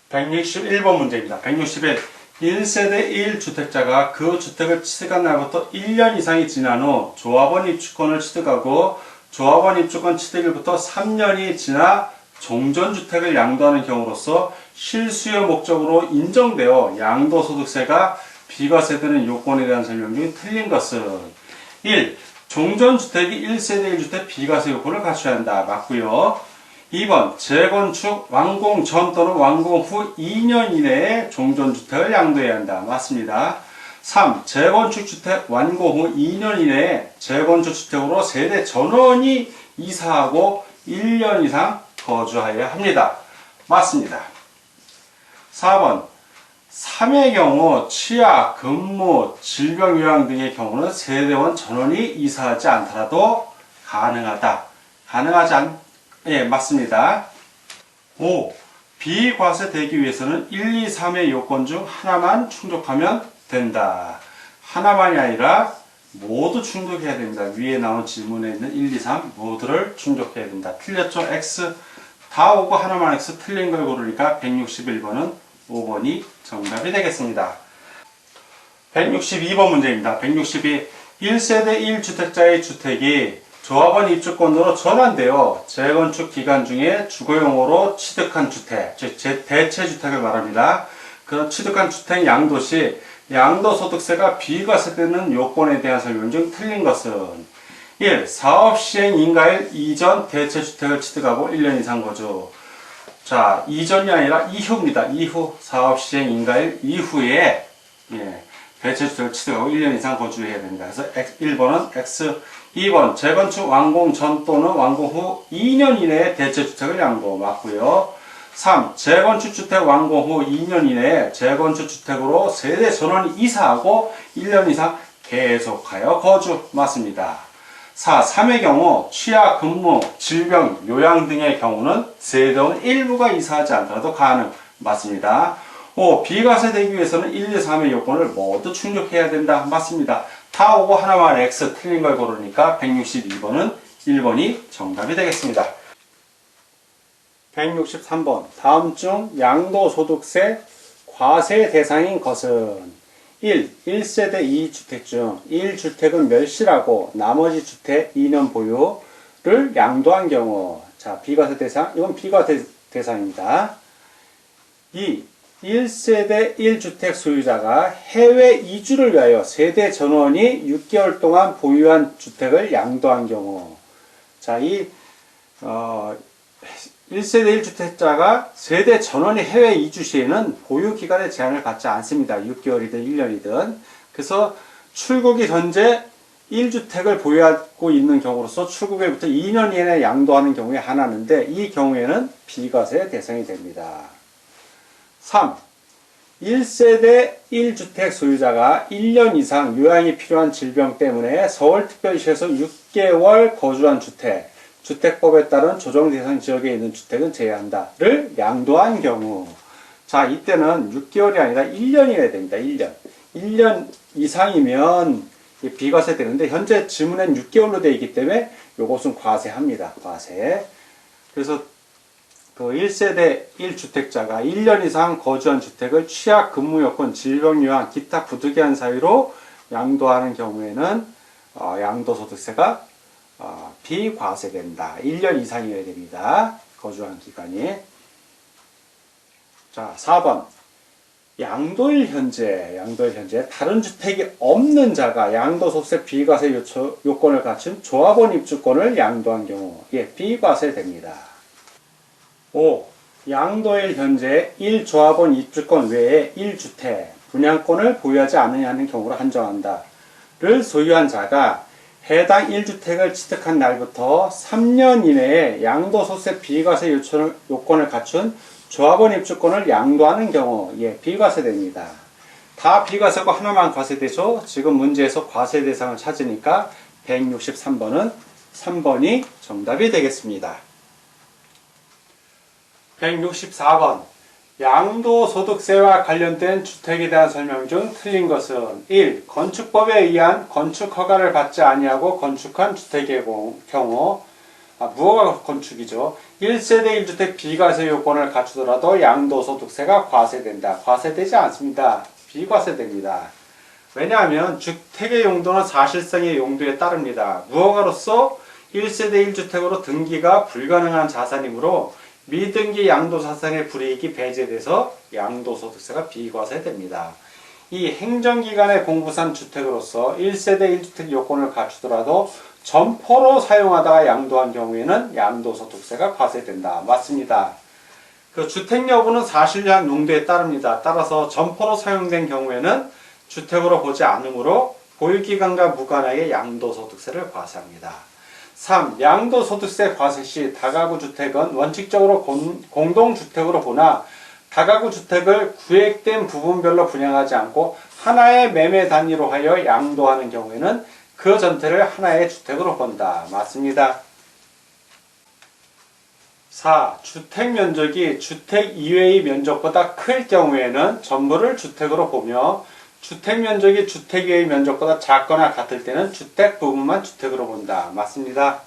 161번 문제입니다. 161. 1세대 1주택자가 그 주택을 취득한 날부터 1년 이상이 지난 후 조합원 입주권을 취득하고 조합원 입주권 취득일부터 3년이 지나 종전주택을 양도하는 경우로서 실수요 목적으로 인정되어 양도소득세가 비과세되는 요건에 대한 설명 중 틀린 것은 1. 종전주택이 1세대 1주택 비과세 요건을 갖춰야 한다. 맞고요. 2번 재건축 완공 전 또는 완공 후 2년 이내에 종전주택을 양도해야 한다. 맞습니다. 3. 재건축 주택 완공 후 2년 이내에 재건축 주택으로 세대 전원이 이사하고 1년 이상 거주하여야 합니다. 맞습니다. 4번 3의 경우 취약, 근무, 질병 요양 등의 경우는 세대원 전원이 이사하지 않더라도 가능하다. 예, 맞습니다. 5. 비과세 되기 위해서는 1, 2, 3의 요건 중 하나만 충족하면 된다. 하나만이 아니라 모두 충족해야 됩니다. 위에 나온 질문에 있는 1, 2, 3 모두를 충족해야 된다. 틀렸죠? X 다 오고 하나만 X 틀린 걸 고르니까 161번은 5번이 정답이 되겠습니다. 162번 문제입니다. 162. 1세대 1주택자의 주택이 조합원 입주권으로 전환되어 재건축 기간 중에 주거용으로 취득한 주택, 즉 대체주택을 말합니다. 그 취득한 주택 양도 시 양도소득세가 비과세되는 요건에 대한 설명 중 틀린 것은 1. 사업시행 인가일 이전 대체주택을 취득하고 1년 이상 거주. 자, 이전이 아니라 이후입니다. 이후 사업시행 인가일 이후에 대체주택을 취득하고 1년 이상 거주해야 됩니다. 그래서 1번은 X, 2번 재건축 완공 전 또는 완공 후 2년 이내에 대체주택을 양도. 맞고요. 3. 재건축 주택 완공 후 2년 이내에 재건축 주택으로 세대 전원이 이사하고 1년 이상 계속하여 거주. 맞습니다. 4. 3의 경우 취약, 근무, 질병, 요양 등의 경우는 세대원 일부가 이사하지 않더라도 가능. 맞습니다. 5. 비과세 되기 위해서는 1, 2, 3의 요건을 모두 충족해야 된다. 맞습니다. 다 오고 하나만 X 틀린 걸 고르니까 162번은 1번이 정답이 되겠습니다. 163번. 다음 중 양도소득세 과세 대상인 것은 1. 1세대 2주택 중 1주택은 멸실하고 나머지 주택 2년 보유를 양도한 경우. 자, 비과세 대상, 이건 비과세 대상입니다. 2. 1세대 1주택 소유자가 해외 이주를 위하여 세대 전원이 6개월 동안 보유한 주택을 양도한 경우. 자, 1세대 1주택자가 세대 전원이 해외 이주 시에는 보유 기간의 제한을 받지 않습니다. 6개월이든 1년이든. 그래서 출국이 현재 1주택을 보유하고 있는 경우로서 출국일부터 2년 이내에 양도하는 경우에 하나인데 이 경우에는 비과세 대상이 됩니다. 3. 1세대 1주택 소유자가 1년 이상 요양이 필요한 질병 때문에 서울특별시에서 6개월 거주한 주택, 주택법에 따른 조정 대상 지역에 있는 주택은 제외한다를 양도한 경우. 자, 이때는 6개월이 아니라 1년이어야 됩니다. 1년. 1년 이상이면 비과세 되는데 현재 지문엔 6개월로 되어 있기 때문에 이것은 과세합니다. 과세. 그래서 그 1세대 1주택자가 1년 이상 거주한 주택을 취약, 근무 요건, 질병 요양, 기타 부득이한 사유로 양도하는 경우에는 양도소득세가 비과세된다. 1년 이상이어야 됩니다. 거주한 기간이. 자, 4번. 양도일 현재 다른 주택이 없는 자가 양도소득세 비과세 요건을 갖춘 조합원 입주권을 양도한 경우 비과세됩니다. 5. 양도일 현재 1조합원 입주권 외에 1주택, 분양권을 보유하지 않느냐는 경우로 한정한다. 를 소유한 자가 해당 1주택을 취득한 날부터 3년 이내에 양도소득세 비과세 요건을 갖춘 조합원 입주권을 양도하는 경우 비과세됩니다. 다 비과세고 하나만 과세되죠. 지금 문제에서 과세 대상을 찾으니까 163번은 3번이 정답이 되겠습니다. 164번. 양도소득세와 관련된 주택에 대한 설명 중 틀린 것은 1. 건축법에 의한 건축허가를 받지 아니하고 건축한 주택의 경우 무허가 건축이죠. 1세대 1주택 비과세 요건을 갖추더라도 양도소득세가 과세된다. 과세되지 않습니다. 비과세됩니다. 왜냐하면 주택의 용도는 사실상의 용도에 따릅니다. 무허가로서 1세대 1주택으로 등기가 불가능한 자산이므로 미등기 양도자산의 불이익이 배제돼서 양도소득세가 비과세됩니다. 이 행정기관의 공부산 주택으로서 1세대 1주택 요건을 갖추더라도 점포로 사용하다가 양도한 경우에는 양도소득세가 과세된다. 맞습니다. 그 주택 여부는 사실상 용도에 따릅니다. 따라서 점포로 사용된 경우에는 주택으로 보지 않으므로 보유기간과 무관하게 양도소득세를 과세합니다. 3. 양도소득세 과세 시 다가구 주택은 원칙적으로 공동주택으로 보나 다가구 주택을 구획된 부분별로 분양하지 않고 하나의 매매 단위로 하여 양도하는 경우에는 그 전체를 하나의 주택으로 본다. 맞습니다. 4. 주택 면적이 주택 이외의 면적보다 클 경우에는 전부를 주택으로 보며 주택 면적이 주택 이외의 면적보다 작거나 같을 때는 주택 부분만 주택으로 본다. 맞습니다.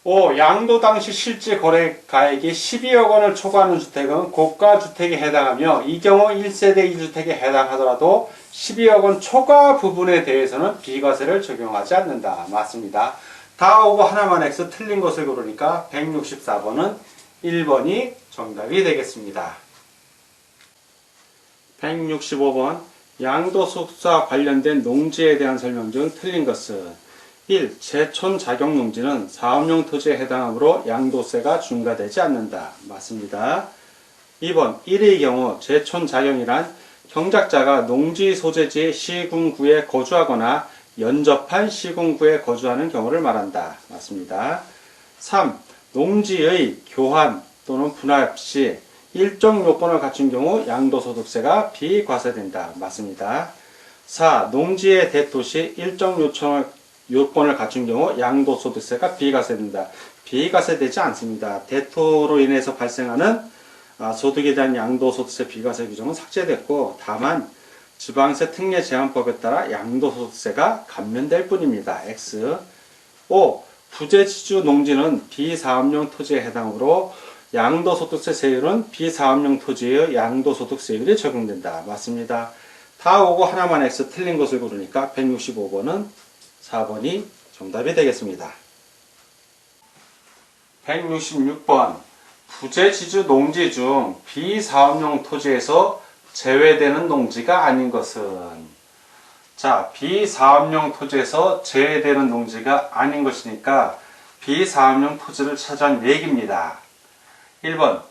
5. 양도 당시 실제 거래가액이 12억 원을 초과하는 주택은 고가주택에 해당하며 이 경우 1세대 1주택에 해당하더라도 12억 원 초과 부분에 대해서는 비과세를 적용하지 않는다. 맞습니다. 다 오고 하나만 X 틀린 것을 고르니까 164번은 1번이 정답이 되겠습니다. 165번 양도소득세와 관련된 농지에 대한 설명 중 틀린 것은 1. 제촌 자격 농지는 사업용 토지에 해당하므로 양도세가 중과되지 않는다. 맞습니다. 2번 1의 경우 제촌 자격이란 경작자가 농지 소재지 시군구에 거주하거나 연접한 시군구에 거주하는 경우를 말한다. 맞습니다. 3. 농지의 교환 또는 분할 시 일정 요건을 갖춘 경우 양도소득세가 비과세된다. 맞습니다. 4. 농지의 대토 시 일정 요건을 갖춘 경우 양도소득세가 비과세된다. 비과세되지 않습니다. 대토로 인해서 발생하는 소득에 대한 양도소득세 비과세 규정은 삭제됐고 다만 지방세 특례 제한법에 따라 양도소득세가 감면될 뿐입니다. X. 5. 부재지주 농지는 비사업용 토지에 해당으로 양도소득세 세율은 비사업용 토지의 양도소득세율이 적용된다. 맞습니다. 다 오고 하나만 X 틀린 것을 고르니까 165번은 4번이 정답이 되겠습니다. 166번 부재지주 농지 중 비사업용 토지에서 제외되는 농지가 아닌 것은 자, 비사업용 토지에서 제외되는 농지가 아닌 것이니까 비사업용 토지를 찾아낸 얘기입니다. 1번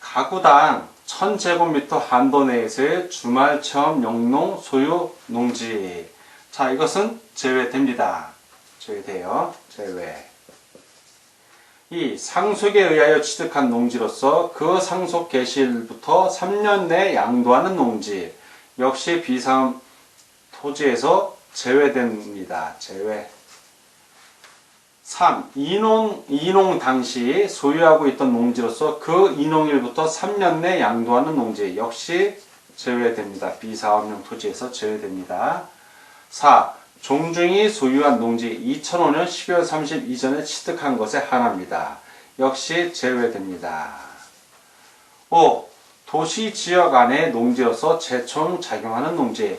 가구당 1000제곱미터 한도 내에서의 주말 체험 영농 소유 농지. 자, 이것은 제외됩니다. 제외돼요. 제외. 2. 상속에 의하여 취득한 농지로서 그 상속 개시일부터 3년 내 양도하는 농지. 역시 비사업 토지에서 제외됩니다. 제외. 3. 이농 당시 소유하고 있던 농지로서 그 이농일부터 3년 내 양도하는 농지. 역시 제외됩니다. 비사업용 토지에서 제외됩니다. 4. 종중이 소유한 농지 2005년 12월 30일 이전에 취득한 것에 한합니다. 역시 제외됩니다. 5. 도시지역 안의 농지로서 제촌 작용하는 농지.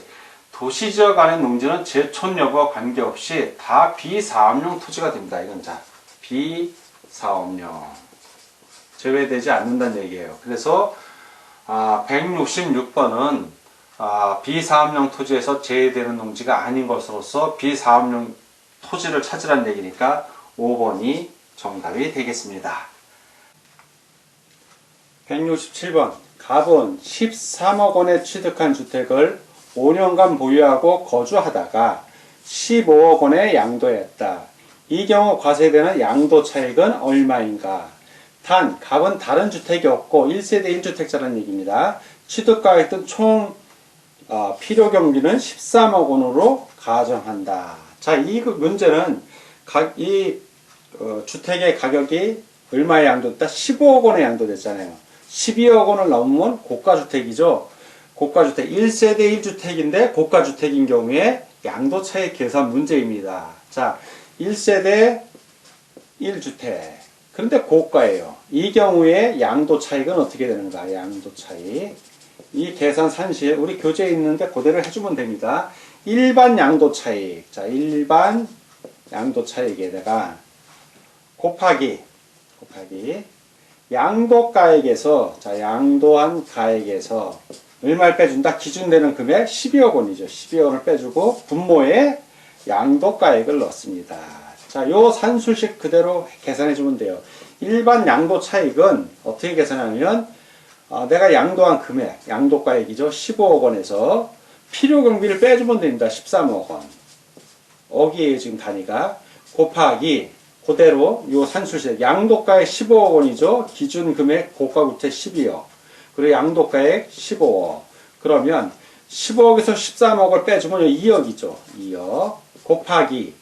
도시지역 안의 농지는 제촌 여부와 관계없이 다 비사업용 토지가 됩니다. 이건 자, 비사업용. 제외되지 않는다는 얘기예요. 그래서 166번은 비사업용 토지에서 제외되는 농지가 아닌 것으로서 비사업용 토지를 찾으라는 얘기니까 5번이 정답이 되겠습니다. 167번 갑은 13억 원에 취득한 주택을 5년간 보유하고 거주하다가 15억 원에 양도했다. 이 경우 과세되는 양도 차익은 얼마인가? 단, 갑은 다른 주택이 없고 1세대 1주택자라는 얘기입니다. 취득가액 총 필요 경비는 13억 원으로 가정한다. 자, 이 문제는 주택의 가격이 얼마에 양도됐다? 15억 원에 양도됐잖아요. 12억 원을 넘으면 고가주택이죠. 고가주택 1세대 1주택인데 고가주택인 경우에 양도차익 계산 문제입니다. 자, 1세대 1주택. 그런데 고가예요. 이 경우에 양도 차익은 어떻게 되는가? 양도 차익. 이 계산 산실 우리 교재에 있는데 그대로 해주면 됩니다. 일반 양도 차익. 자, 일반 양도 차익에다가 곱하기 양도가액에서, 자, 양도한 가액에서 얼마를 빼준다? 기준되는 금액 12억 원이죠. 12억 원을 빼주고 분모에 양도가액을 넣습니다. 자, 요 산술식 그대로 계산해주면 돼요. 일반 양도 차익은 어떻게 계산하면 내가 양도한 금액, 양도가액이죠. 15억 원에서 필요 경비를 빼주면 됩니다. 13억 원. 억이에요, 지금 단위가. 곱하기 그대로 요 산술식 양도가액 15억 원이죠. 기준 금액 고가구채 12억. 그리고 양도가액 15억. 그러면 15억에서 13억을 빼주면 2억이죠. 2억. 곱하기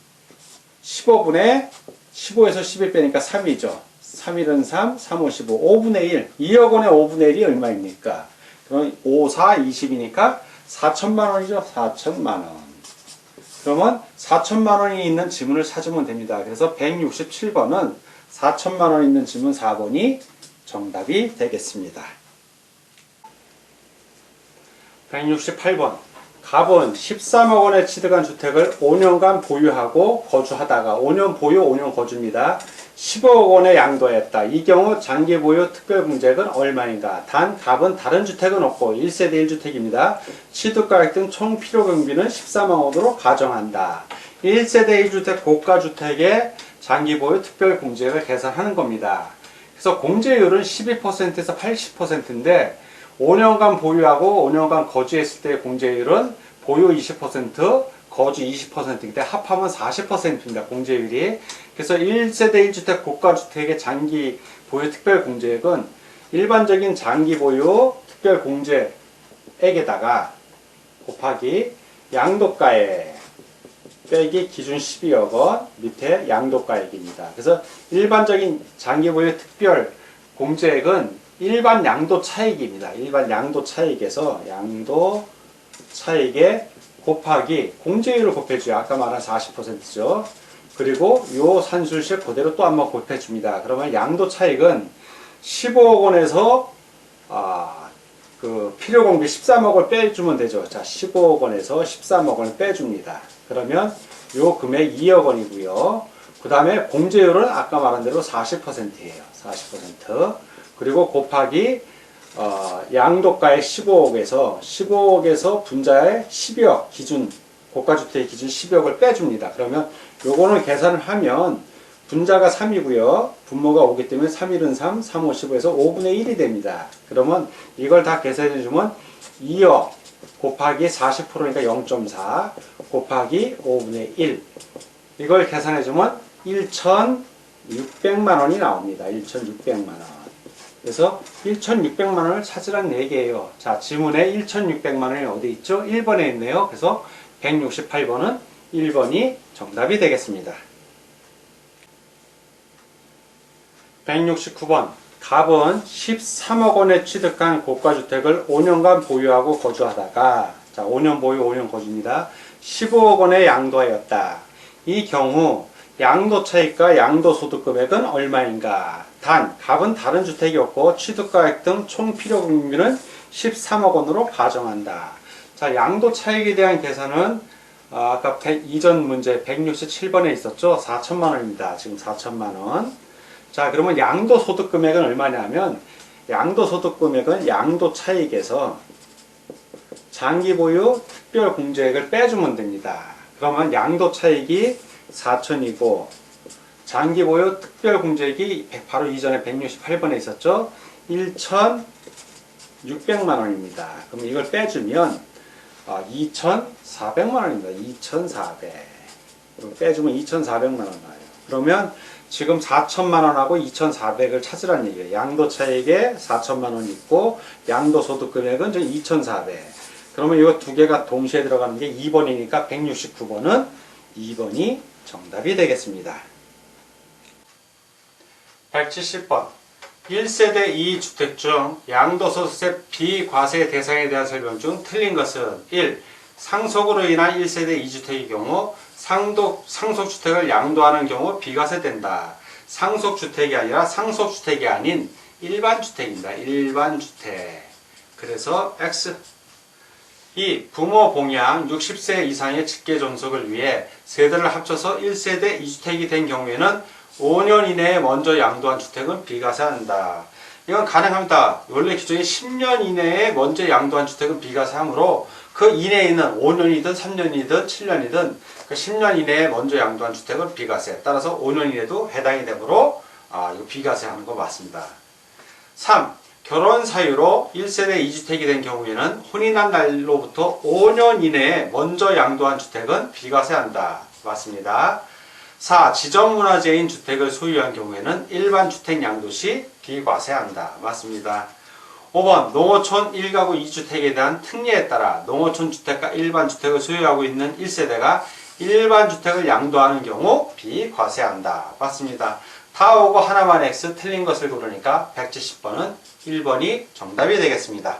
15분의 15에서 12 빼니까 3이죠. 3일은 3, 3, 5, 15. 5분의 1. 2억 원의 5분의 1이 얼마입니까? 그럼 5, 4, 20이니까 4천만 원이죠. 4천만 원. 그러면 4천만 원이 있는 지문을 찾으면 됩니다. 그래서 167번은 4천만 원 있는 지문 4번이 정답이 되겠습니다. 168번. 갑은 13억 원에 취득한 주택을 5년간 보유하고 거주하다가 5년 보유, 5년 거주입니다. 15억 원에 양도했다. 이 경우 장기 보유 특별공제액은 얼마인가? 단 갑은 다른 주택은 없고 1세대 1주택입니다. 취득가액 등 총 필요경비는 13억 원으로 가정한다. 1세대 1주택 고가주택의 장기 보유 특별공제액을 계산하는 겁니다. 그래서 공제율은 12%에서 80%인데 5년간 보유하고 5년간 거주했을 때의 공제율은 보유 20%, 거주 20%인데 합하면 40%입니다. 공제율이. 그래서 1세대 1주택 고가주택의 장기 보유 특별공제액은 일반적인 장기 보유 특별공제액에다가 곱하기 양도가액 빼기 기준 12억 원 밑에 양도가액입니다. 그래서 일반적인 장기 보유 특별공제액은 일반 양도 차익입니다. 일반 양도 차익에서 양도 차익에 곱하기 공제율을 곱해줘요. 아까 말한 40%죠. 그리고 요 산술식 그대로 또 한번 곱해줍니다. 그러면 양도 차익은 15억 원에서 그 필요공비 13억을 빼주면 되죠. 자, 15억 원에서 13억 원을 빼줍니다. 그러면 요 금액 2억 원이고요. 그 다음에 공제율은 아까 말한 대로 40%예요. 40%. 그리고 곱하기 양도가액 15억에서 분자의 12억 기준 고가주택의 기준 12억을 빼줍니다. 그러면 요거는 계산을 하면 분자가 3이고요. 분모가 5기 때문에 3일은 3, 3, 5, 15에서 5분의 1이 됩니다. 그러면 이걸 다 계산해 주면 2억 곱하기 40%니까 0.4 곱하기 5분의 1 이걸 계산해 주면 1,600만 원이 나옵니다. 1,600만 원. 그래서 1,600만 원을 찾으라는 얘기예요. 자, 지문에 1,600만 원이 어디 있죠? 1번에 있네요. 그래서 168번은 1번이 정답이 되겠습니다. 169번. 갑은 13억 원에 취득한 고가주택을 5년간 보유하고 거주하다가, 자, 5년 보유, 5년 거주입니다. 15억 원에 양도하였다. 이 경우 양도차익과 양도소득금액은 얼마인가? 단, 갑은 다른 주택이 없고 취득가액 등 총 필요금비는 13억 원으로 가정한다. 자, 양도차익에 대한 계산은 아까 이전 문제 167번에 있었죠? 4천만 원입니다. 지금 4천만 원. 자, 그러면 양도소득금액은 얼마냐면 양도소득금액은 양도차익에서 장기보유 특별공제액을 빼주면 됩니다. 그러면 양도차익이 4천이고 장기보유 특별공제액이 바로 이전에 168번에 있었죠. 1,600만 원입니다. 그럼 이걸 빼주면 2,400만 원입니다. 2,400. 빼주면 2,400만 원 나와요. 그러면 지금 4천만 원하고 2,400을 찾으라는 얘기예요. 양도차익에 4천만 원 있고 양도소득금액은 2,400. 그러면 이거 두 개가 동시에 들어가는 게 2번이니까 169번은 2번이 정답이 되겠습니다. 170번. 1세대 2주택 중 양도소득세 비과세 대상에 대한 설명 중 틀린 것은 1. 상속으로 인한 1세대 2주택의 경우 상속주택을 양도하는 경우 비과세된다. 상속주택이 아니라 상속주택이 아닌 일반주택입니다. 일반주택. 그래서 X. 2. 부모 봉양 60세 이상의 직계 존속을 위해 세대를 합쳐서 1세대 2주택이 된 경우에는 5년 이내에 먼저 양도한 주택은 비과세한다. 이건 가능합니다. 원래 기존이 10년 이내에 먼저 양도한 주택은 비과세하므로 그 이내에 있는 5년이든 3년이든 7년이든 그 10년 이내에 먼저 양도한 주택은 비과세. 따라서 5년 이내도 해당이 되므로 이거 비과세하는 거 맞습니다. 3. 결혼 사유로 1세대 2주택이 된 경우에는 혼인한 날로부터 5년 이내에 먼저 양도한 주택은 비과세한다. 맞습니다. 4. 지정문화재인 주택을 소유한 경우에는 일반 주택 양도 시 비과세한다. 맞습니다. 5번 농어촌 1가구 2주택에 대한 특례에 따라 농어촌 주택과 일반 주택을 소유하고 있는 1세대가 일반 주택을 양도하는 경우 비과세한다. 맞습니다. 다 오고 하나만 X 틀린 것을 고르니까 170번은 1번이 정답이 되겠습니다.